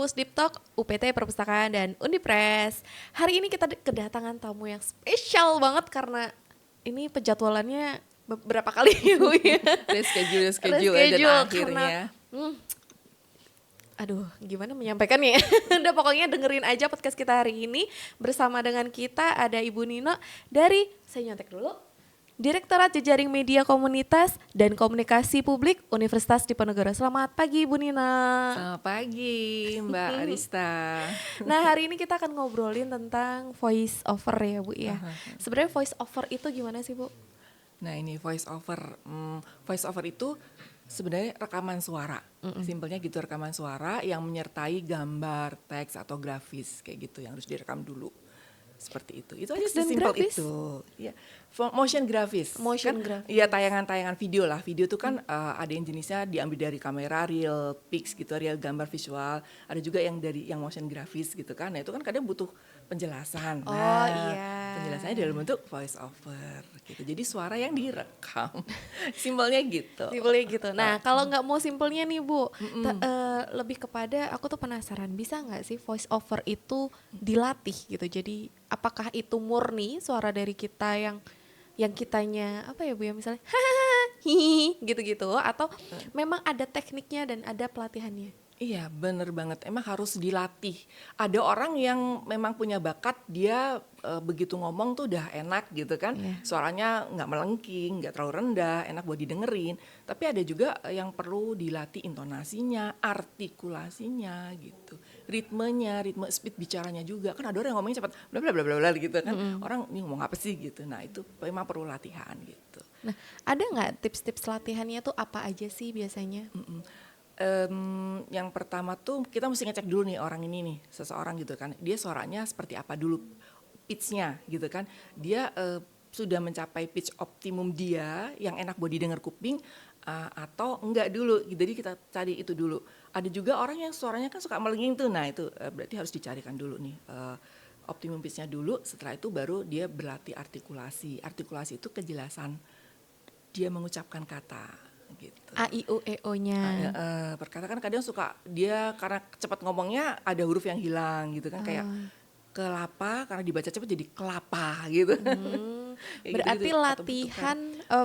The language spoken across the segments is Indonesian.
Kampus Deep Talk, UPT Perpustakaan dan Unipres. Hari ini kita kedatangan tamu yang spesial banget karena ini penjadwalannya beberapa kali ya. Reschedule ya, dan akhirnya Aduh, gimana menyampaikannya ya? Udah pokoknya dengerin aja podcast kita hari ini. Bersama dengan kita ada Ibu Nino dari, saya nyontek dulu, Direktorat Jejaring Media Komunitas dan Komunikasi Publik Universitas Diponegoro. Selamat pagi Ibu Nina. Selamat pagi Mbak Arista. Nah, hari ini kita akan ngobrolin tentang voice over ya Bu ya. Sebenarnya voice over itu gimana sih Bu? Nah ini voice over. Voice over itu sebenarnya rekaman suara. Simpelnya gitu, rekaman suara yang menyertai gambar, teks atau grafis kayak gitu yang harus direkam dulu. Seperti itu. Itu aja sesimpel itu. Ya. Motion grafis. Iya, tayangan-tayangan video lah. Video itu kan ada yang jenisnya diambil dari kamera real pics gitu, real gambar visual. Ada juga yang dari yang motion grafis gitu kan. Nah, itu kan kadang butuh penjelasan. Penjelasannya dalam bentuk voice over gitu. Jadi suara yang direkam. Simpelnya gitu. Nah, kalau nggak mau simpelnya nih Bu, lebih kepada aku tuh penasaran, bisa nggak sih voice over itu dilatih gitu? Jadi apakah itu murni suara dari kita yang kitanya apa ya Bu ya, misalnya hihi gitu-gitu, atau memang ada tekniknya dan ada pelatihannya? Iya, bener banget. Emang harus dilatih. Ada orang yang memang punya bakat, dia begitu ngomong tuh udah enak gitu kan. Suaranya nggak melengking, nggak terlalu rendah, enak buat didengerin. Tapi ada juga yang perlu dilatih intonasinya, artikulasinya gitu. Ritme speed bicaranya juga. Kan ada orang yang ngomongnya cepat, bla bla bla bla bla gitu kan. Orang ini ngomong apa sih gitu. Nah itu memang perlu latihan gitu. Nah, ada nggak tips-tips latihannya tuh apa aja sih biasanya? Yang pertama tuh kita mesti ngecek dulu nih orang ini nih, seseorang gitu kan, dia suaranya seperti apa dulu, pitch-nya gitu kan, dia sudah mencapai pitch optimum dia yang enak buat didengar kuping atau enggak dulu, jadi kita cari itu dulu. Ada juga orang yang suaranya kan suka melengking tuh, nah itu berarti harus dicarikan dulu nih optimum pitch-nya dulu, setelah itu baru dia berlatih artikulasi itu kejelasan dia mengucapkan kata gitu. A I U E O-nya. Perkata kan kadang suka dia karena cepat ngomongnya ada huruf yang hilang gitu kan, kayak kelapa karena dibaca cepat jadi kelapa gitu. Berarti gitu. latihan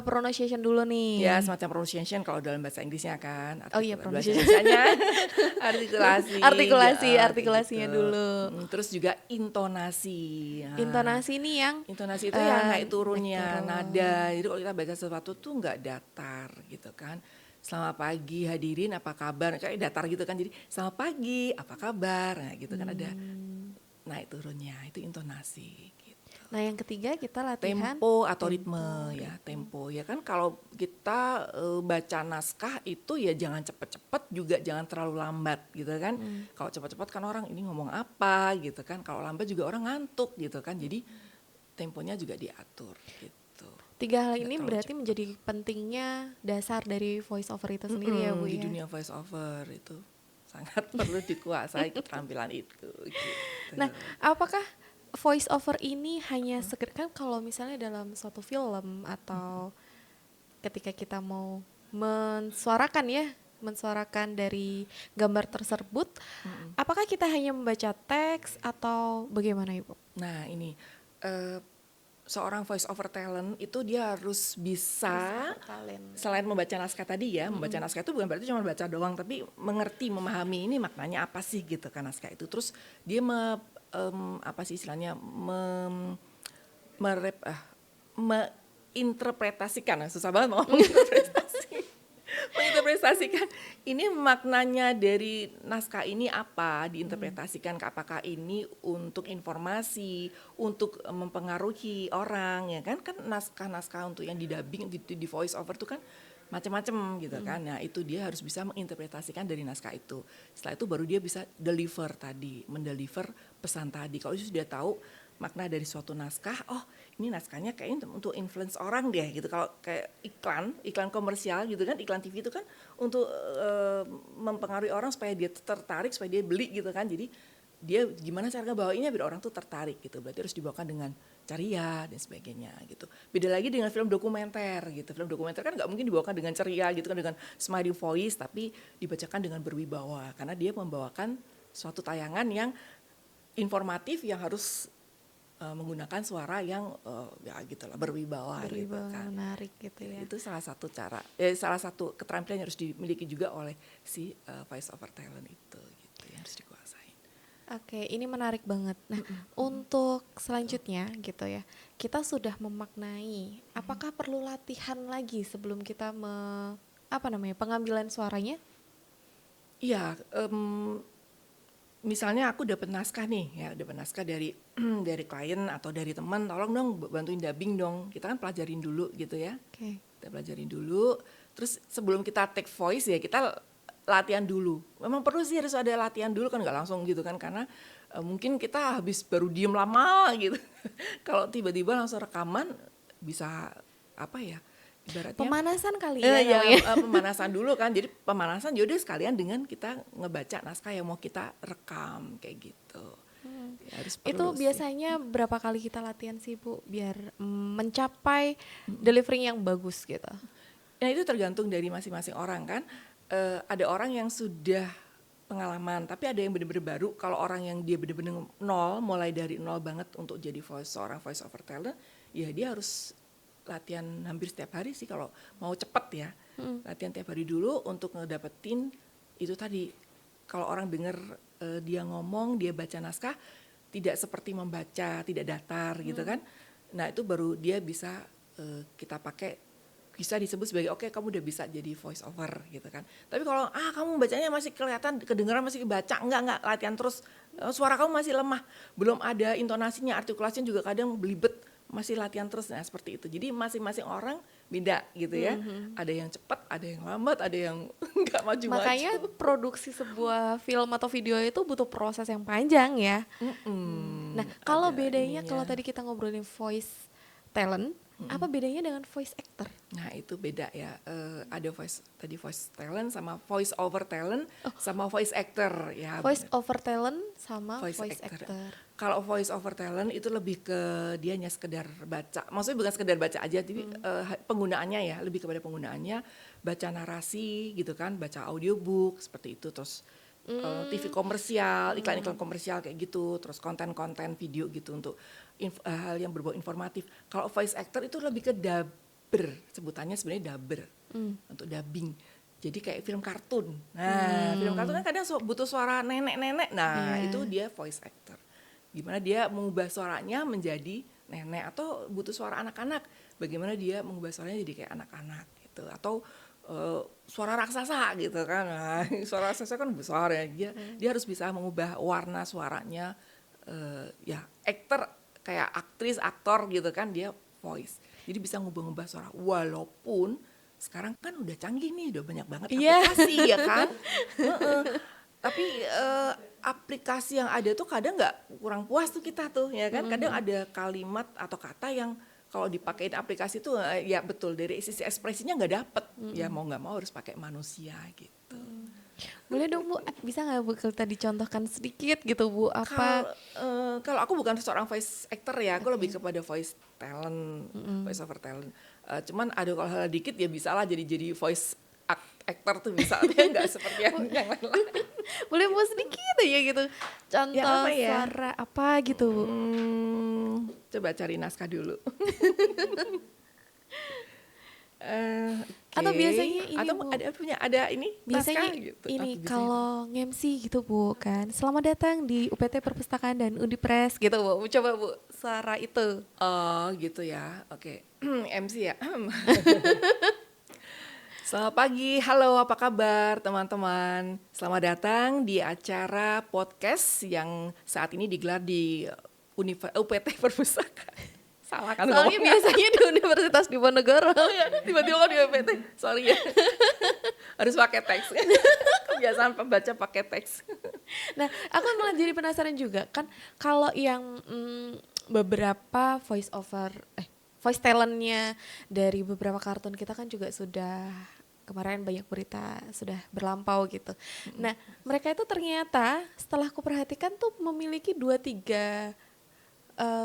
pronunciation dulu nih. Ya, semacam pronunciation kalau dalam bahasa Inggrisnya kan. Pronunciation. Artikulasinya gitu. dulu. Terus juga intonasi. Intonasi nih yang intonasi itu yang naik turunnya, nada. Jadi kalau kita baca sesuatu tuh nggak datar gitu kan. Selamat pagi hadirin, apa kabar? Kayak datar gitu kan. Jadi selamat pagi, apa kabar? Nah gitu kan ada naik turunnya, itu intonasi. Nah yang ketiga kita latihan tempo atau ritme. Tempo ya kan, kalau kita baca naskah itu ya jangan cepet-cepet juga jangan terlalu lambat gitu kan. Kalau cepet-cepet kan orang ini ngomong apa gitu kan, kalau lambat juga orang ngantuk gitu kan, jadi temponya juga diatur gitu. Tiga hal ini berarti menjadi pentingnya dasar dari voice over itu sendiri ya Bu di ya. dunia voice over itu sangat perlu dikuasai keterampilan itu gitu. Nah apakah voice over ini hanya sekedar, kan kalau misalnya dalam suatu film atau ketika kita mau mensuarakan dari gambar tersebut, apakah kita hanya membaca teks atau bagaimana Ibu? Nah ini seorang voice over talent itu dia harus bisa selain membaca naskah tadi ya, membaca naskah itu bukan berarti cuma baca doang, tapi mengerti, memahami ini maknanya apa sih gitu kan naskah itu. Terus dia menginterpretasikan, susah banget mau menginterpretasikan ini maknanya dari naskah ini apa, diinterpretasikan apakah ini untuk informasi, untuk mempengaruhi orang ya kan naskah-naskah untuk yang didubbing di voice over itu kan macam-macam gitu kan. Nah itu dia harus bisa menginterpretasikan dari naskah itu. Setelah itu baru dia bisa mendeliver pesan tadi. Kalau sudah tahu makna dari suatu naskah, oh ini naskahnya kayaknya untuk influence orang deh gitu. Kalau kayak iklan komersial gitu kan, iklan TV itu kan untuk mempengaruhi orang supaya dia tertarik, supaya dia beli gitu kan. Jadi dia gimana cara ngebawainnya biar orang tuh tertarik gitu. Berarti harus dibawakan dengan ceria dan sebagainya gitu. Beda lagi dengan film dokumenter gitu. Film dokumenter kan nggak mungkin dibawakan dengan ceria gitu kan, dengan smiling voice, tapi dibacakan dengan berwibawa karena dia membawakan suatu tayangan yang informatif yang harus menggunakan suara yang ya gitulah berwibawa gitu kan. Menarik gitu ya. Itu salah satu cara, salah satu keterampilan yang harus dimiliki juga oleh si voice over talent itu gitu yang harus dikuasain. Oke, ini menarik banget. Nah, untuk selanjutnya gitu ya, kita sudah memaknai. Apakah perlu latihan lagi sebelum kita pengambilan suaranya? Iya, misalnya aku dapat naskah nih, ya dapat naskah dari dari klien atau dari teman, tolong dong bantuin dubbing dong. Kita kan pelajarin dulu gitu ya. Oke. Kita pelajarin dulu. Terus sebelum kita take voice ya kita latihan dulu. Memang perlu sih harus ada latihan dulu kan, nggak langsung gitu kan, karena mungkin kita habis baru diem lama gitu. Kalau tiba-tiba langsung rekaman bisa apa ya? Ibaratnya Pemanasan kali ya, namanya. pemanasan dulu kan. Jadi pemanasan yaudah sekalian dengan kita ngebaca naskah yang mau kita rekam kayak gitu. Ya, harus Itu perlu sih. biasanya berapa kali kita latihan sih Bu biar mencapai delivering yang bagus gitu? Nah itu tergantung dari masing-masing orang kan. Ada orang yang sudah pengalaman, tapi ada yang benar-benar baru. Kalau orang yang dia benar-benar nol, mulai dari nol banget untuk jadi seorang voice over talent, ya dia harus latihan hampir setiap hari sih kalau mau cepet ya. Latihan tiap hari dulu untuk ngedapetin itu tadi. Kalau orang dengar dia ngomong, dia baca naskah, tidak seperti membaca, tidak datar gitu kan. Nah itu baru dia bisa kita pakai, bisa disebut sebagai oke, kamu udah bisa jadi voice over gitu kan. Tapi kalau kamu bacanya masih kelihatan, kedengaran masih kebaca, enggak latihan terus, suara kamu masih lemah, belum ada intonasinya, artikulasinya juga kadang belibet, masih latihan terus. Nah seperti itu. Jadi masing-masing orang beda gitu ya. Ada yang cepat, ada yang lambat, ada yang enggak maju-maju. Makanya produksi sebuah film atau video itu butuh proses yang panjang ya. Nah, kalau Ada bedanya ininya. kalau tadi kita ngobrolin voice talent, apa bedanya dengan voice actor? Nah itu beda ya, ada voice talent sama voice over talent sama voice actor ya. Voice over talent sama Voice voice actor. actor. Kalau voice over talent itu lebih ke dia hanya sekedar baca, maksudnya bukan sekedar baca aja, tapi penggunaannya ya, lebih kepada penggunaannya, baca narasi gitu kan, baca audiobook seperti itu, terus TV komersial, iklan-iklan komersial kayak gitu, terus konten-konten video gitu untuk hal yang berbau informatif. Kalau voice actor itu lebih ke dubber, sebutannya sebenarnya dubber, untuk dubbing. Jadi kayak film kartun. Nah, film kartun kan kadang butuh suara nenek-nenek. Nah, itu dia voice actor. Gimana dia mengubah suaranya menjadi nenek, atau butuh suara anak-anak. Bagaimana dia mengubah suaranya jadi kayak anak-anak gitu. Atau suara raksasa gitu kan. Nah, suara raksasa kan besar ya. Dia harus bisa mengubah warna suaranya. Ya, aktor kayak aktris, aktor gitu kan, dia voice. Jadi bisa ngubah-ngubah suara. Walaupun sekarang kan udah canggih nih, udah banyak banget aplikasi ya kan. Tapi aplikasi yang ada tuh kadang nggak, kurang puas tuh kita tuh ya kan. Kadang ada kalimat atau kata yang kalau dipakein aplikasi tuh ya betul dari sisi ekspresinya nggak dapet. Ya mau nggak mau harus pakai manusia gitu. Boleh dong Bu, bisa nggak Bu kita dicontohkan sedikit gitu Bu, apa? Kalau aku bukan seorang voice actor ya, aku lebih kepada voice talent, voice over talent. Cuman ada kalau hal dikit ya bisa lah jadi voice actor tuh bisa, ya nggak seperti yang lain. Boleh Bu sedikit aja gitu, contoh Ya, apa ya? suara apa gitu Bu? Coba cari naskah dulu. Atau biasanya ini atau Bu, ada ini biasanya naskah gitu. ini Biasanya kalau nge-MC gitu Bu kan, selamat datang di UPT Perpustakaan dan Undipres gitu Bu, coba Bu suara itu. oh gitu ya, oke. MC ya. Selamat pagi, halo apa kabar teman-teman. Selamat datang di acara podcast yang saat ini digelar di UPT Perpustakaan. Salah kan Soalnya ngomongnya. biasanya di Universitas Diponegoro. Oh ya, tiba-tiba kan di UPT, sorry ya. Harus pakai teks. Kebiasaan pembaca pakai teks. Nah, aku malah jadi penasaran juga kan kalau yang beberapa voice talentnya dari beberapa kartun kita kan juga sudah kemarin banyak berita sudah berlampau gitu. Nah, mereka itu ternyata setelah aku perhatikan tuh memiliki 2-3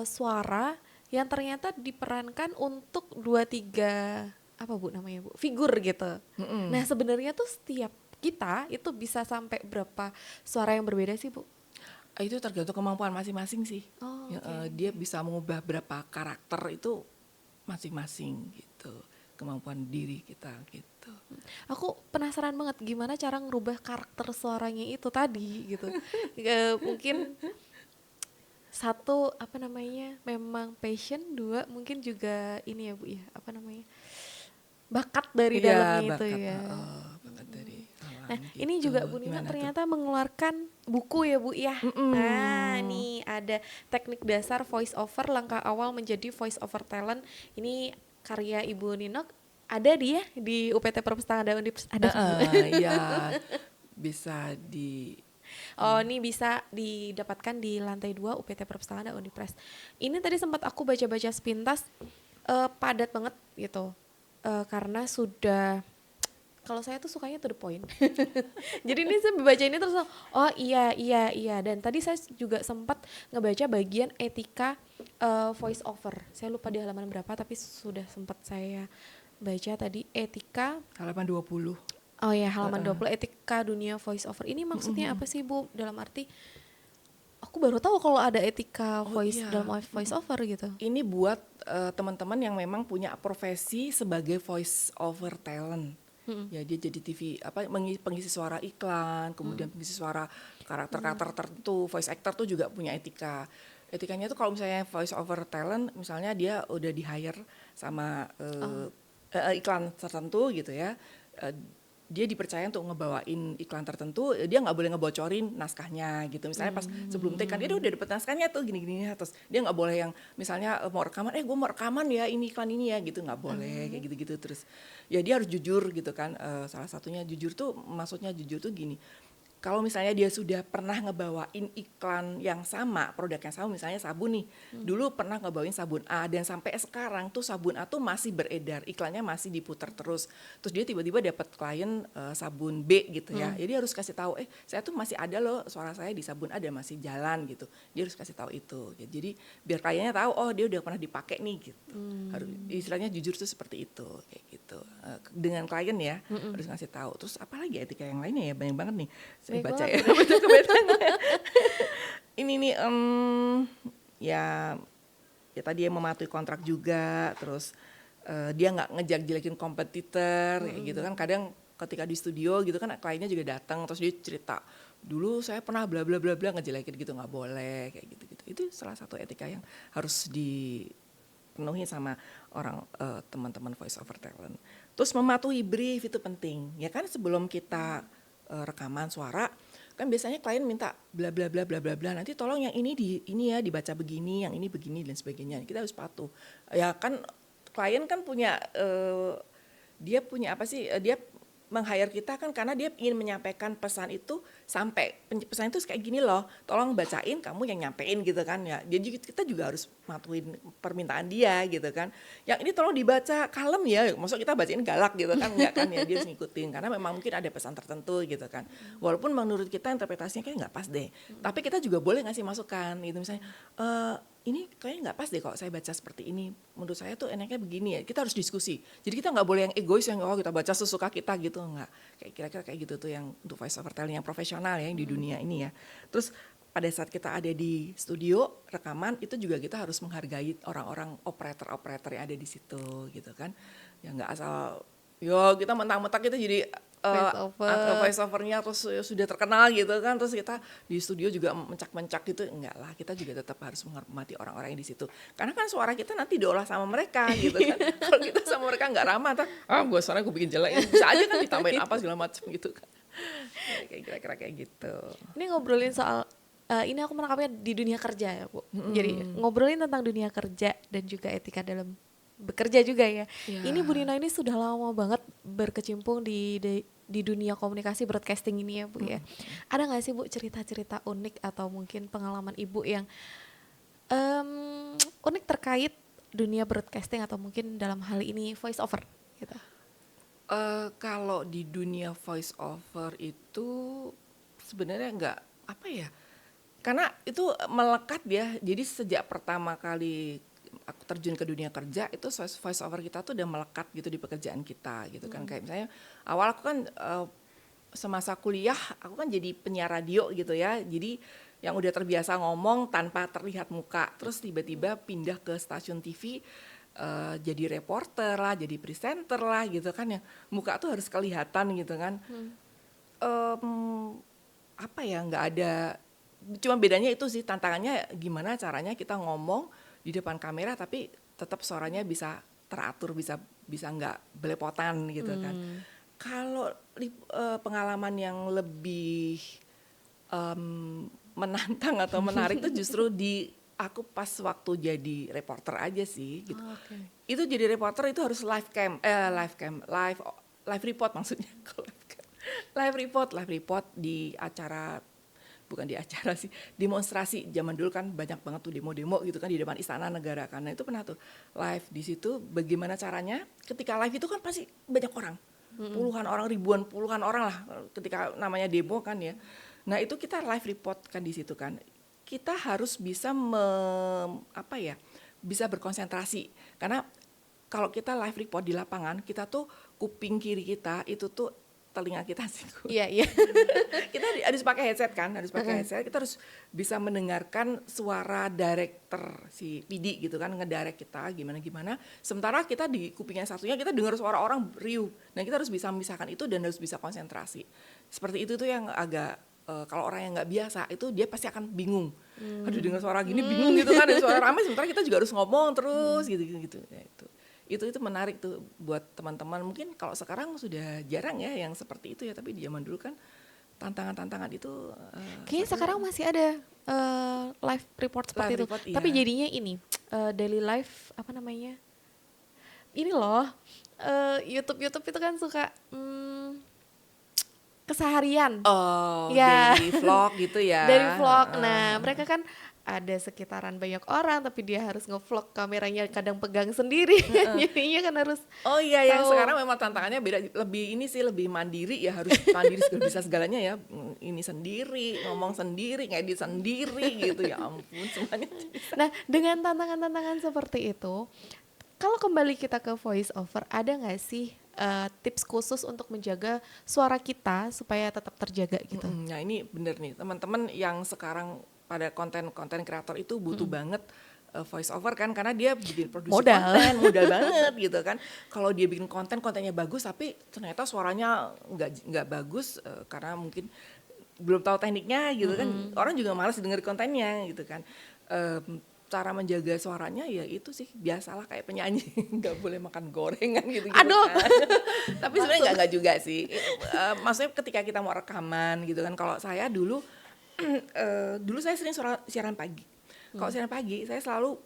suara yang ternyata diperankan untuk 2-3 apa Bu namanya Bu? Figur gitu. Nah, sebenarnya tuh setiap kita itu bisa sampai berapa suara yang berbeda sih Bu? Itu tergantung kemampuan masing-masing sih. Oh, Ya, oke. dia bisa mengubah berapa karakter itu masing-masing gitu, kemampuan diri kita gitu. Aku penasaran banget gimana cara ngerubah karakter suaranya itu tadi gitu. Mungkin satu apa namanya memang passion, dua mungkin juga ini ya Bu ya apa namanya bakat dari Iya, dalamnya itu bakat, ya. bakat dari alam Nah ini gitu. juga Bu Nina Gimana tuh? ternyata mengeluarkan buku ya Bu ya. Nah Mm-mm. nih ada teknik dasar voice over langkah awal menjadi voice over talent. Ini karya Ibu Nino ada dia di UPT Perpustakaan Undip ada kan Bu? Iya, bisa di Oh, ini bisa didapatkan di lantai 2 UPT Perpustakaan dan Unipres. Ini tadi sempat aku baca-baca sepintas, padat banget gitu. Karena sudah kalau saya tuh sukanya to the point. Jadi ini saya baca ini terus oh iya iya iya dan tadi saya juga sempat ngebaca bagian etika voice over. Saya lupa di halaman berapa tapi sudah sempat saya baca tadi etika. halaman 20. Oh ya, halaman 20 etika dunia voice over. Ini maksudnya apa sih, Bu? Dalam arti aku baru tahu kalau ada etika Oh voice iya, dalam voice over gitu. ini buat teman-teman yang memang punya profesi sebagai voice over talent. Ya dia jadi TV pengisi suara iklan, kemudian pengisi suara karakter-karakter tertentu, voice actor tuh juga punya etika. Etikanya tuh kalau misalnya voice over talent, misalnya dia udah di hire sama iklan tertentu gitu ya. eh, Dia dipercaya untuk ngebawain iklan tertentu, dia nggak boleh ngebocorin naskahnya gitu. Misalnya pas sebelum take kan dia udah dapet naskahnya tuh gini-gini ya, terus dia nggak boleh yang misalnya mau rekaman, gue mau rekaman ya ini iklan ini ya gitu, nggak boleh kayak gitu-gitu. Terus ya dia harus jujur gitu kan. Salah satunya jujur tuh maksudnya jujur tuh gini. Kalau misalnya dia sudah pernah ngebawain iklan yang sama, produk yang sama, misalnya sabun nih, dulu pernah ngebawain sabun A dan sampai sekarang tuh sabun A tuh masih beredar, iklannya masih diputar terus. Terus dia tiba-tiba dapat klien sabun B gitu ya, jadi harus kasih tahu, saya tuh masih ada loh suara saya di sabun A dan masih jalan gitu. Dia harus kasih tahu itu. Ya, jadi biar kliennya tahu, oh dia udah pernah dipakai nih gitu. Harus istilahnya jujur tuh seperti itu, kayak gitu. Dengan klien ya harus ngasih tahu. Terus apalagi etika yang lainnya ya banyak banget nih. Saya Baik baca banget, ya, Bu. baca kebetulan. Ini nih, ya, ya tadi yang mematuhi kontrak juga, terus dia nggak ngejek-jelekin kompetitor, kayak gitu kan. Kadang ketika di studio gitu kan kliennya juga datang, terus dia cerita, dulu saya pernah bla bla bla bla ngejelekin gitu, nggak boleh, kayak gitu-gitu. Itu salah satu etika yang harus dipenuhi sama orang teman-teman voice over talent. Terus mematuhi brief itu penting, ya kan sebelum kita rekaman suara kan biasanya klien minta bla bla bla bla bla bla, nanti tolong yang ini ya dibaca begini, yang ini begini dan sebagainya. Kita harus patuh. Ya kan klien kan punya dia punya apa sih? Dia meng-hire kita kan karena dia ingin menyampaikan pesan itu sampai pesan itu kayak gini loh, tolong bacain, kamu yang nyampein gitu kan ya. Jadi kita juga harus matuhin permintaan dia gitu kan. Yang ini tolong dibaca kalem ya, maksud kita bacain galak gitu kan, enggak kan ya, dia harus ngikutin karena memang mungkin ada pesan tertentu gitu kan. Walaupun menurut kita interpretasinya kayak nggak pas deh, tapi kita juga boleh ngasih masukan gitu misalnya. Ini kayaknya nggak pas deh kalau saya baca seperti ini. Menurut saya tuh enaknya begini ya. Kita harus diskusi. Jadi kita nggak boleh yang egois yang kita baca sesuka kita gitu, nggak. Kayak kira-kira kayak gitu tuh yang untuk voice over talent yang profesional ya yang di dunia ini ya. Terus pada saat kita ada di studio rekaman itu juga kita harus menghargai orang-orang operator yang ada di situ gitu kan. Ya nggak asal kita mentang-mentang kita jadi Voice over. voice overnya terus sudah terkenal gitu kan, terus kita di studio juga mencak-mencak gitu, enggak lah, kita juga tetap harus menghormati orang-orang yang di situ karena kan suara kita nanti diolah sama mereka gitu kan. Kalau kita sama mereka nggak ramah gue suara gue bikin jelek, bisa aja kan ditambahin apa segala macam gitu kan. Kayak kira-kira kayak gitu. Ini ngobrolin soal ini aku menangkapnya di dunia kerja ya, Bu. Jadi ngobrolin tentang dunia kerja dan juga etika dalam bekerja juga ya. Ya. Ini Bu Nina ini sudah lama banget berkecimpung di dunia komunikasi broadcasting ini ya, Bu ya. Ada nggak sih Bu cerita-cerita unik atau mungkin pengalaman Ibu yang unik terkait dunia broadcasting atau mungkin dalam hal ini voice over gitu? Kalau di dunia voice over itu sebenarnya nggak apa ya, karena itu melekat ya. Jadi sejak pertama kali aku terjun ke dunia kerja itu voice over kita tuh udah melekat gitu di pekerjaan kita gitu kan. Kayak misalnya awal aku kan semasa kuliah aku kan jadi penyiar radio gitu ya. Jadi yang udah terbiasa ngomong tanpa terlihat muka, terus tiba-tiba pindah ke stasiun TV, jadi reporter lah, jadi presenter lah gitu kan, ya muka tuh harus kelihatan gitu kan. Apa ya, nggak ada, cuma bedanya itu sih, tantangannya gimana caranya kita ngomong di depan kamera tapi tetap suaranya bisa teratur, bisa nggak belepotan gitu kan. Kalau pengalaman yang lebih menantang atau menarik itu justru di aku pas waktu jadi reporter aja sih gitu. Itu jadi reporter itu harus live report maksudnya. live report di acara, bukan di acara sih, demonstrasi. Zaman dulu kan banyak banget tuh demo-demo gitu kan di depan Istana Negara, karena itu pernah tuh live di situ. Bagaimana caranya ketika live itu kan pasti banyak orang, puluhan orang, ribuan, puluhan orang lah ketika namanya demo kan ya. Nah itu kita live report kan di situ kan, kita harus bisa bisa berkonsentrasi, karena kalau kita live report di lapangan, kita tuh kuping kiri kita itu tuh telinga kita sih. Iya. Kita harus pakai headset kan, headset. Kita harus bisa mendengarkan suara director si PD gitu kan, ngedirect kita gimana. Sementara kita di kuping yang satunya kita dengar suara orang riuh. Nah kita harus bisa memisahkan itu dan harus bisa konsentrasi. Seperti itu tuh yang agak kalau orang yang nggak biasa itu dia pasti akan bingung. Aduh dengar suara gini bingung gitu kan, ada suara ramai sementara kita juga harus ngomong terus gitu. Ya, itu menarik tuh buat teman-teman. Mungkin kalau sekarang sudah jarang ya yang seperti itu ya, tapi di zaman dulu kan tantangan itu kayaknya sekarang masih ada live report seperti itu. Report, tapi iya. jadinya ini daily life apa namanya, ini loh, YouTube itu kan suka keseharian. Ya. Daily vlog gitu ya. Dari vlog. Nah, mereka kan ada sekitaran banyak orang tapi dia harus nge-vlog, kameranya kadang pegang sendiri. Jadinya kan harus yang sekarang memang tantangannya beda, lebih mandiri ya, harus mandiri bisa segalanya ya. Ini sendiri, ngomong sendiri, ngedit sendiri gitu, ya ampun semuanya. Nah, dengan tantangan-tantangan seperti itu, kalau kembali kita ke voice over, ada nggak sih tips khusus untuk menjaga suara kita supaya tetap terjaga gitu? Nah ini bener nih teman-teman yang sekarang pada konten kreator itu butuh banget voice over kan, karena dia bikin produksi konten modal banget gitu kan. Kalau dia bikin kontennya bagus tapi ternyata suaranya nggak bagus, karena mungkin belum tahu tekniknya gitu kan, orang juga malas denger kontennya gitu kan. Cara menjaga suaranya ya itu sih biasalah kayak penyanyi, nggak boleh makan gorengan gitu. Aduh. Kan. Tapi sebenarnya nggak juga sih. Maksudnya ketika kita mau rekaman gitu kan, kalau saya dulu saya sering siaran pagi. Kalau siaran pagi saya selalu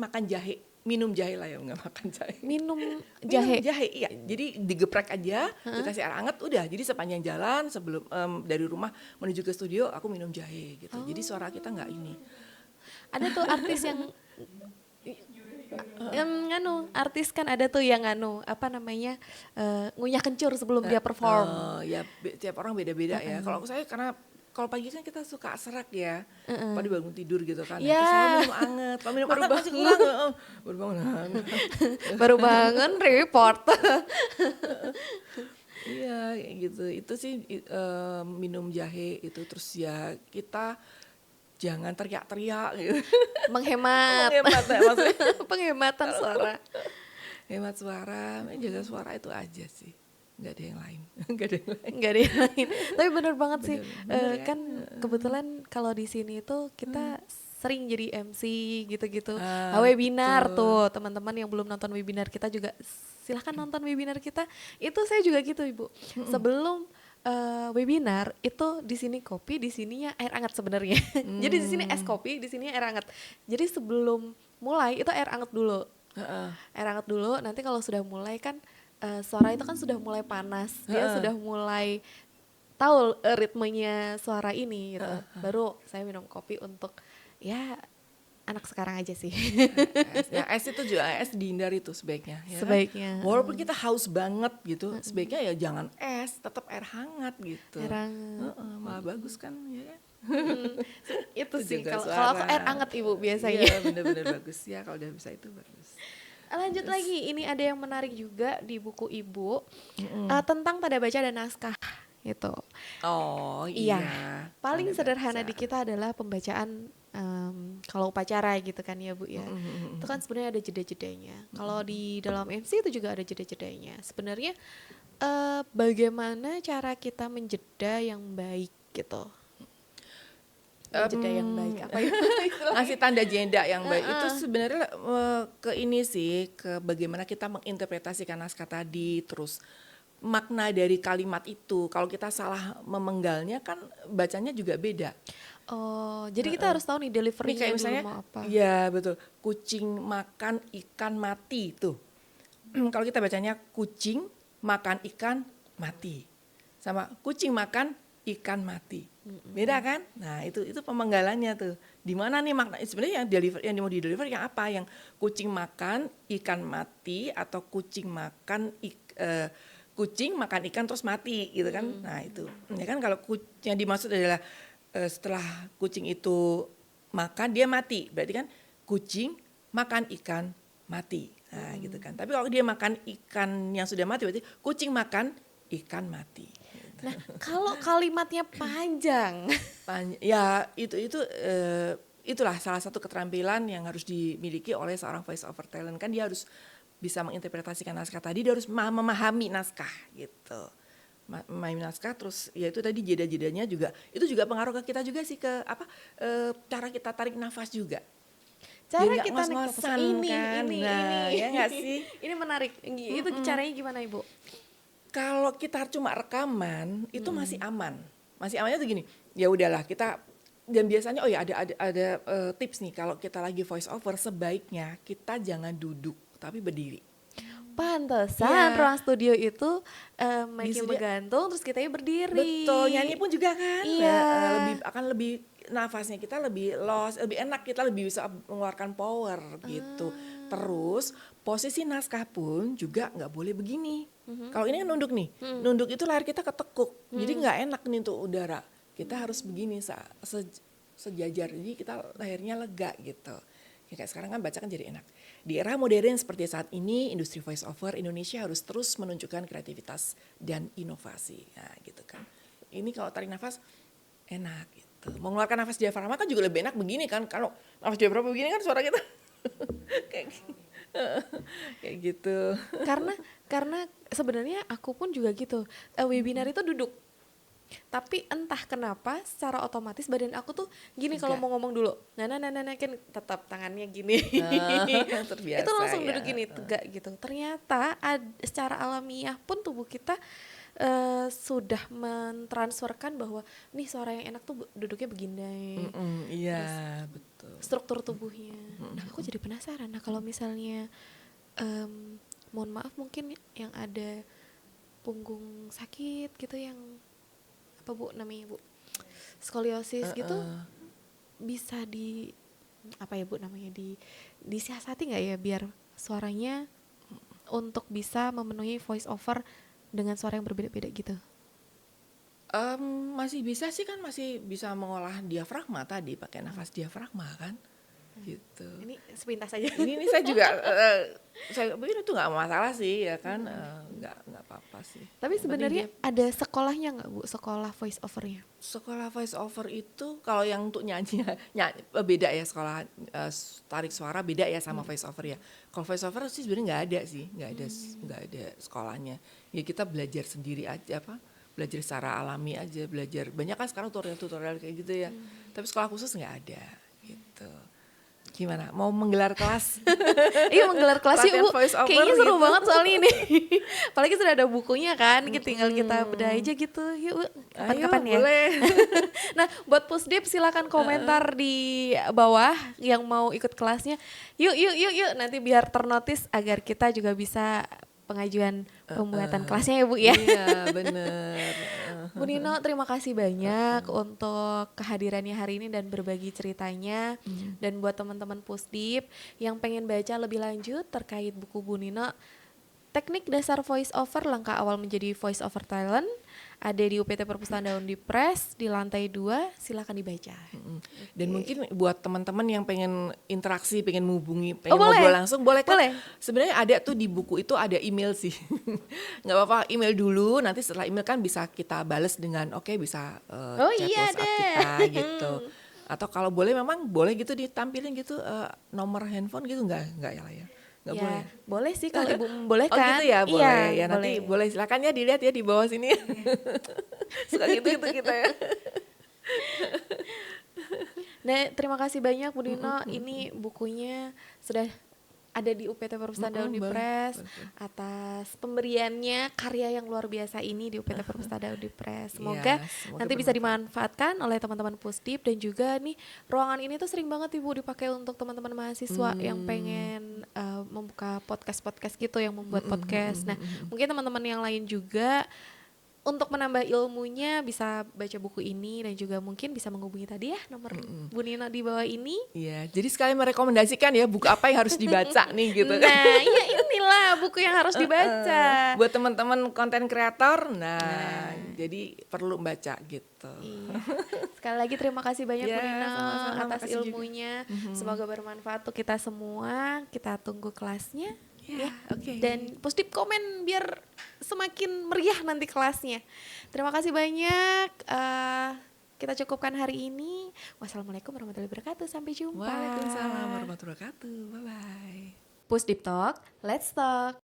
makan jahe, minum jahe lah ya, nggak makan jahe. Minum jahe. Iya. Jadi digeprek aja, dikasih air hangat, udah. Jadi sepanjang jalan sebelum dari rumah menuju ke studio aku minum jahe gitu. Jadi suara kita nggak ini. Ada tuh artis yang artis kan ada tuh yang apa namanya, ngunyah kencur sebelum dia perform. Ya tiap orang beda-beda ya. Kalau saya karena kalau pagi kan kita suka serak ya, pagi bangun tidur gitu kan. Yeah. Saya minum anget, kalau minum anget masih kurang. Baru bangun report. Iya gitu. Itu sih minum jahe itu, terus ya kita jangan teriak-teriak gitu. Menghemat maksudnya. penghematan suara. Hemat suara, jaga suara itu aja sih. Nggak ada yang lain. Tapi bener banget sih. Bener, kan kebetulan kalau di sini tuh kita sering jadi MC gitu-gitu. Webinar tuh, teman-teman yang belum nonton webinar kita juga silahkan nonton webinar kita. Itu saya juga gitu Ibu. Sebelum webinar itu di sini kopi, di sininya air hangat sebenarnya. Jadi di sini es kopi, di sini air hangat. Jadi sebelum mulai itu air hangat dulu. Air hangat dulu, nanti kalau sudah mulai kan suara itu kan sudah mulai panas. Dia sudah mulai tahu ritmenya suara ini gitu. Baru saya minum kopi untuk ya anak sekarang aja sih. Es itu juga dihindari tuh sebaiknya. Ya sebaiknya. Kan? Walaupun kita haus banget gitu, sebaiknya ya jangan es, tetap air hangat gitu. Air hangat. Malah bagus kan, ya kan? Itu sih kalau aku air hangat Ibu biasanya. Iya benar-benar bagus ya, kalau udah bisa itu bagus. lanjut lagi, ini ada yang menarik juga di buku ibu tentang tanda baca dan naskah gitu. Oh Iya, iya, paling tanda sederhana baca. di kita adalah pembacaan kalau upacara gitu kan ya Bu ya. Itu kan sebenarnya ada jeda-jedanya. Kalau di dalam MC itu juga ada jeda-jedanya. Sebenarnya bagaimana cara kita menjeda yang baik gitu. Menjeda yang baik apa ya istilahnya? Ngasih tanda jeda yang baik itu sebenarnya ke ini sih, ke bagaimana kita menginterpretasikan naskah tadi, terus makna dari kalimat itu. Kalau kita salah memenggalnya kan bacanya juga beda. Oh, jadi kita harus tahu nih Ini deliverynya kayak dulu misalnya, mau apa. ya betul, kucing makan ikan mati tuh. Kalau kita bacanya kucing makan ikan mati, sama kucing makan ikan mati, beda kan? Nah itu pemenggalannya tuh. Di mana nih makna? Sebenarnya yang mau di deliver yang apa? Yang kucing makan ikan mati atau kucing makan kucing makan ikan terus mati gitu kan? Nah itu, ya kan kalau yang dimaksud adalah setelah kucing itu makan dia mati, berarti kan kucing makan ikan mati. Nah, gitu kan. Tapi kalau dia makan ikan yang sudah mati berarti kucing makan ikan mati. Nah, kalau kalimatnya panjang. Ya itulah salah satu keterampilan yang harus dimiliki oleh seorang voice over talent, kan dia harus bisa menginterpretasikan naskah tadi, dia harus memahami naskah gitu. Memahami naskah, terus ya itu tadi jeda-jedanya juga itu juga pengaruh ke kita juga sih, ke cara kita tarik nafas juga. Cara Biar nggak kita naik ngos-ngosan kan. ini Nah, ya nggak sih? ini menarik. Itu caranya gimana Ibu? Kalau kita cuma rekaman itu masih aman. Masih amannya tuh gini. Ya udahlah kita, dan biasanya ada tips nih, kalau kita lagi voice over sebaiknya kita jangan duduk tapi berdiri. Pantesan Iya. ruang studio itu mic-nya Di studio- menggantung terus kitanya berdiri. Betul, nyanyi pun juga kan. Iya. Lebih nafasnya kita lebih loss, lebih enak, kita lebih bisa mengeluarkan power gitu. Terus posisi naskah pun juga nggak boleh begini. Kalau ini kan nunduk nih, nunduk itu leher kita ketekuk, jadi nggak enak nih untuk udara. Kita harus begini sejajar, jadi kita lehernya lega gitu. Ya kayak sekarang kan baca kan jadi enak. Di era modern seperti saat ini, industri voice over Indonesia harus terus menunjukkan kreativitas dan inovasi. Nah gitu kan. Ini kalau tarik nafas enak gitu. Mengeluarkan nafas diafragma kan juga lebih enak begini kan. Kalau nafas diafragma begini kan suara kita kayak gitu. Karena sebenarnya aku pun juga gitu. Webinar itu duduk. Tapi entah kenapa secara otomatis badan aku tuh gini kalau mau ngomong dulu. Nah kan tetap tangannya gini. Terbiasa, itu langsung ya. duduk gini tegak gitu. Ternyata secara alamiah pun tubuh kita sudah mentransferkan bahwa nih suara yang enak tuh duduknya begini. Iya, betul. Struktur tubuhnya. Nah aku jadi penasaran. Nah kalau misalnya mohon maaf mungkin yang ada punggung sakit gitu, yang apa Bu namanya Bu, skoliosis gitu, bisa apa ya Bu namanya, disiasati nggak ya biar suaranya untuk bisa memenuhi voice over dengan suara yang berbeda-beda gitu? Masih bisa sih kan, masih bisa mengolah diafragma tadi pakai nafas diafragma kan, gitu. Ini sepintas aja. Ini saya juga saya pikir itu nggak masalah sih ya kan, nggak apa-apa sih. Tapi Yang penting sebenarnya dia- ada sekolahnya nggak Bu, sekolah voice overnya? sekolah voice over itu kalau yang untuk nyanyi beda ya, sekolah tarik suara beda ya sama voice over ya. Kalau voice over sih sebenarnya nggak ada sih, nggak ada sekolahnya. Ya kita belajar sendiri aja, belajar secara alami aja, belajar banyak kan sekarang tutorial kayak gitu ya. Tapi sekolah khusus nggak ada gitu. Gimana? Mau menggelar kelas? Iya menggelar kelas yuk Latihan Bu, voice over kayaknya seru gitu. banget soalnya ini. Apalagi sudah ada bukunya kan, tinggal kita bedah aja gitu. Yuk Bu, kapan-kapan Ayo, ya. boleh. Nah buat Pusdip silakan komentar di bawah yang mau ikut kelasnya. Yuk, nanti biar ternotis agar kita juga bisa pengajuan pembuatan kelasnya ya Bu ya. Iya, bener. Bu Nino, terima kasih banyak untuk kehadirannya hari ini dan berbagi ceritanya. Dan buat teman-teman Pusdip yang pengen baca lebih lanjut terkait buku Bu Nino, Teknik Dasar Voice Over, Langkah Awal Menjadi Voice Over Talent, ada di UPT Perpustakaan Undipres di lantai 2, silakan dibaca. Dan mungkin buat teman-teman yang pengen interaksi, pengen menghubungi, Oh, pengen boleh. ngobrol langsung, boleh kan? Boleh. Sebenarnya ada tuh di buku itu ada email sih. Nggak apa-apa, email dulu, nanti setelah email kan bisa kita bales dengan oke, bisa Oh, chat iya WhatsApp deh. kita gitu. Atau kalau boleh memang boleh gitu ditampilin gitu nomor handphone gitu, nggak ya lah ya? Nggak boleh. Boleh sih kalau Ibu membolehkan. Oh gitu ya, boleh. Iya, Ya nanti boleh silakan ya dilihat ya di bawah sini. Suka gitu kita ya. Nah, terima kasih banyak Bu Dino. Ini bukunya sudah ada di UPT Perpustakaan Undipres atas pemberiannya karya yang luar biasa ini di UPT Perpustakaan Undipres. Semoga Semoga nanti bisa dimanfaatkan oleh teman-teman Pusdip, dan juga nih ruangan ini tuh sering banget Ibu dipakai untuk teman-teman mahasiswa yang pengen membuka podcast-podcast gitu, yang membuat podcast. Nah, mungkin teman-teman yang lain juga untuk menambah ilmunya bisa baca buku ini, dan juga mungkin bisa menghubungi tadi ya nomor Bu Nino di bawah ini. Iya, jadi sekali merekomendasikan ya buku apa yang harus dibaca nih gitu. Nah, ya inilah buku yang harus dibaca. Buat teman-teman konten kreator, jadi perlu baca gitu. Iya. Sekali lagi terima kasih banyak Bu Nino sama-sama, atas makasih juga. ilmunya. Semoga bermanfaat untuk kita semua. Kita tunggu kelasnya. Ya, oke. Dan Pusdip komen biar semakin meriah nanti kelasnya. Terima kasih banyak. Kita cukupkan hari ini. Wassalamualaikum warahmatullahi wabarakatuh. Sampai jumpa. Waalaikumsalam warahmatullahi wabarakatuh. Bye bye. Pusdip Talk, let's talk.